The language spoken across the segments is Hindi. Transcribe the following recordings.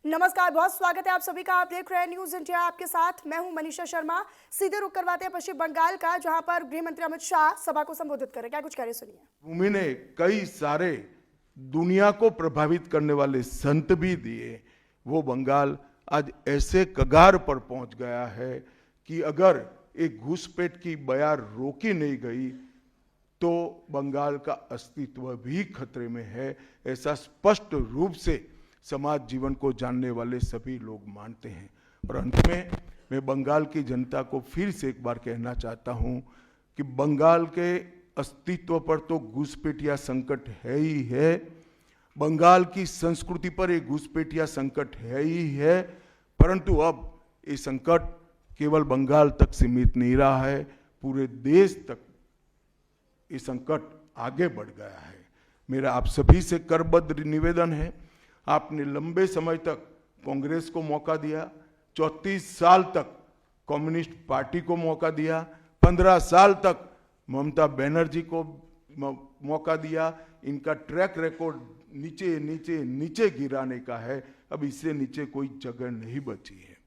नमस्कार, बहुत स्वागत है आप सभी का। आप देख रहे हैं न्यूज इंडिया, आपके साथ मैं हूं मनीषा शर्मा। सीधे रुख करवाते हैं पश्चिम बंगाल का, जहां पर गृह मंत्री अमित शाह सभा को संबोधित करें। क्या कुछ कह रहे सुनिए। भूमि ने कई सारे दुनिया को प्रभावित करने वाले संत भी दिए। वो बंगाल आज ऐसे कगार पर पहुंच गया है कि अगर एक घुसपैठ की बयार रोकी नहीं गई तो बंगाल का अस्तित्व भी खतरे में है। ऐसा स्पष्ट रूप से समाज जीवन को जानने वाले सभी लोग मानते हैं। और अंत में मैं बंगाल की जनता को फिर से एक बार कहना चाहता हूं कि बंगाल के अस्तित्व पर तो घुसपैठिया संकट है ही है, बंगाल की संस्कृति पर एक घुसपैठिया संकट है ही है, परंतु अब ये संकट केवल बंगाल तक सीमित नहीं रहा है, पूरे देश तक ये संकट आगे बढ़ गया है। मेरा आप सभी से करबद्ध निवेदन है, आपने लंबे समय तक कांग्रेस को मौका दिया, 34 साल तक कम्युनिस्ट पार्टी को मौका दिया, 15 साल तक ममता बनर्जी को मौका दिया। इनका ट्रैक रिकॉर्ड नीचे नीचे नीचे गिराने का है, अब इससे नीचे कोई जगह नहीं बची है।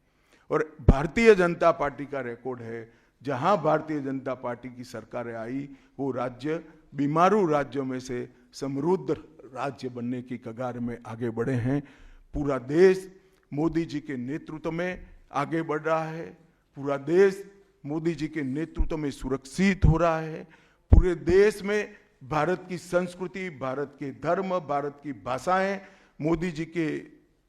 और भारतीय जनता पार्टी का रिकॉर्ड है, जहां भारतीय जनता पार्टी की सरकार आई वो राज्य बीमारू राज्यों में से समृद्ध राज्य बनने की कगार में आगे बढ़े हैं। पूरा देश मोदी जी के नेतृत्व में आगे बढ़ रहा है, पूरा देश मोदी जी के नेतृत्व में सुरक्षित हो रहा है। पूरे देश में भारत की संस्कृति, भारत के धर्म, भारत की भाषाएं मोदी जी के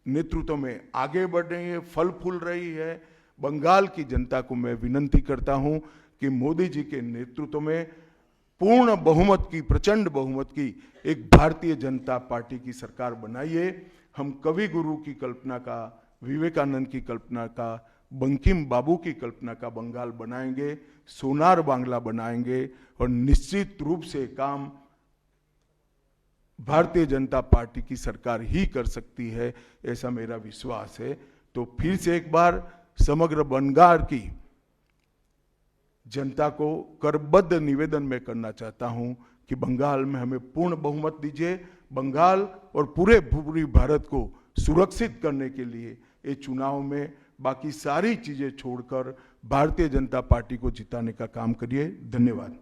नेतृत्व में आगे बढ़ रही है, फल फूल रही है। बंगाल की जनता को मैं विनती करता हूं कि मोदी जी के नेतृत्व में पूर्ण बहुमत की, प्रचंड बहुमत की एक भारतीय जनता पार्टी की सरकार बनाइए। हम कवि गुरु की कल्पना का, विवेकानंद की कल्पना का, बंकिम बाबू की कल्पना का बंगाल बनाएंगे, सोनार बांग्ला बनाएंगे और निश्चित रूप से काम भारतीय जनता पार्टी की सरकार ही कर सकती है, ऐसा मेरा विश्वास है। तो फिर से एक बार समग्र बंगाल की जनता को करबद्ध निवेदन में करना चाहता हूं कि बंगाल में हमें पूर्ण बहुमत दीजिए। बंगाल और पूरी भारत को सुरक्षित करने के लिए ये चुनाव में बाकी सारी चीजें छोड़कर भारतीय जनता पार्टी को जिताने का काम करिए। धन्यवाद।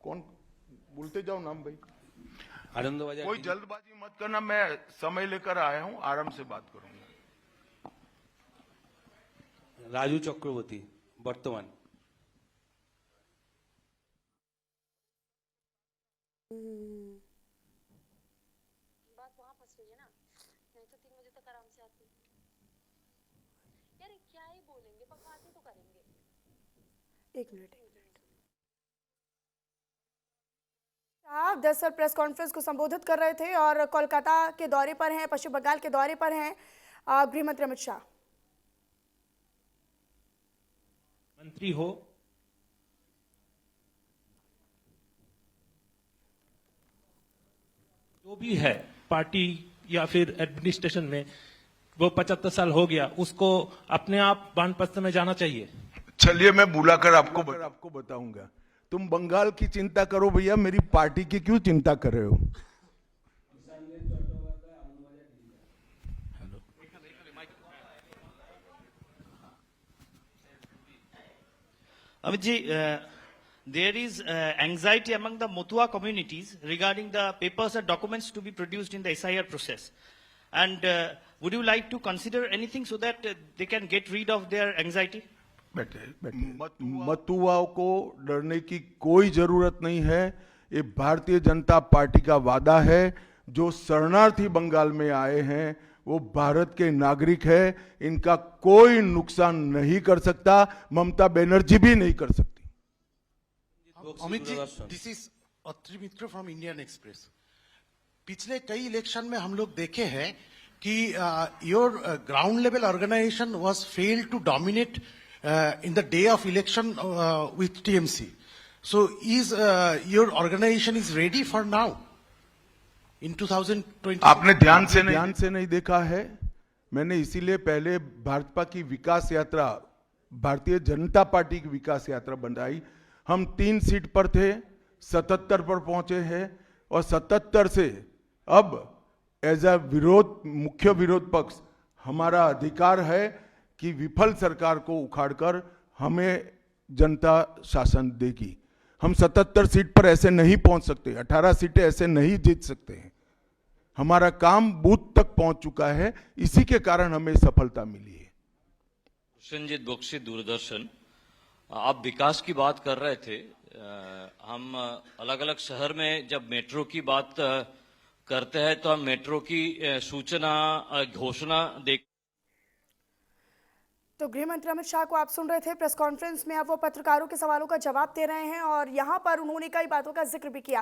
कौन बोलते जाओ नाम भाई, आनंद कोई जल्दबाजी मत करना, मैं समय लेकर आया हूं, आराम से बात करूंगा। राजू चक्रवर्ती बर्तमान। बात वहां फंस रही है ना, नहीं तो 3 बजे तक आराम से आती। यार क्या ही बोलेंगे, बकवास ही तो करेंगे। एक मिनट। आप दरअसल प्रेस कॉन्फ्रेंस को संबोधित कर रहे थे और कोलकाता के दौरे पर हैं, पश्चिम बंगाल के दौरे पर हैं गृह मंत्री अमित शाह। मंत्री हो, जो भी है पार्टी या फिर एडमिनिस्ट्रेशन में, वो 75 साल हो गया, उसको अपने आप वानप्रस्थ में जाना चाहिए। चलिए मैं बुलाकर आपको बताऊंगा। तुम बंगाल की चिंता करो भैया, मेरी पार्टी की क्यों चिंता कर रहे हो? Amit ji, there is anxiety among the Motua communities regarding the papers and documents to be produced in the SIR process. And would you like to consider anything so that they can get rid of their anxiety? मतुआओं को डरने की कोई जरूरत नहीं है। ये भारतीय जनता पार्टी का वादा है। जो शरणार्थी बंगाल में आए हैं वो भारत के नागरिक है, इनका कोई नुकसान नहीं कर सकता, ममता बनर्जी भी नहीं कर सकती। Amit ji, this is Atri Mitra from Indian Express. पिछले कई इलेक्शन में हम लोग देखे हैं कि your ground level organisation was failed to dominate in the day of election with TMC. So is your organization is ready for now in 2020? आपने ध्यान से नहीं देखा है। मैंने इसीलिए पहले भाजपा की विकास यात्रा, भारतीय जनता पार्टी की विकास यात्रा बनाई। हम 3 सीट पर थे, 77 पर पहुंचे हैं और 77 से अब एज अ मुख्य विरोध पक्ष हमारा अधिकार है कि विफल सरकार को उखाड़कर हमें जनता शासन देगी। हम 77 सीट पर ऐसे नहीं पहुंच सकते, 18 सीटें ऐसे नहीं जीत सकते हैं। हमारा काम बूथ तक पहुंच चुका है, इसी के कारण हमें सफलता मिली है। कृष्णजीत बख्शी, दूरदर्शन। आप विकास की बात कर रहे थे। हम अलग अलग शहर में जब मेट्रो की बात करते हैं तो हम मेट्रो की सूचना घोषणा देख। तो गृह मंत्री अमित शाह को आप सुन रहे थे प्रेस कॉन्फ्रेंस में। अब वो पत्रकारों के सवालों का जवाब दे रहे हैं और यहाँ पर उन्होंने कई बातों का जिक्र भी किया।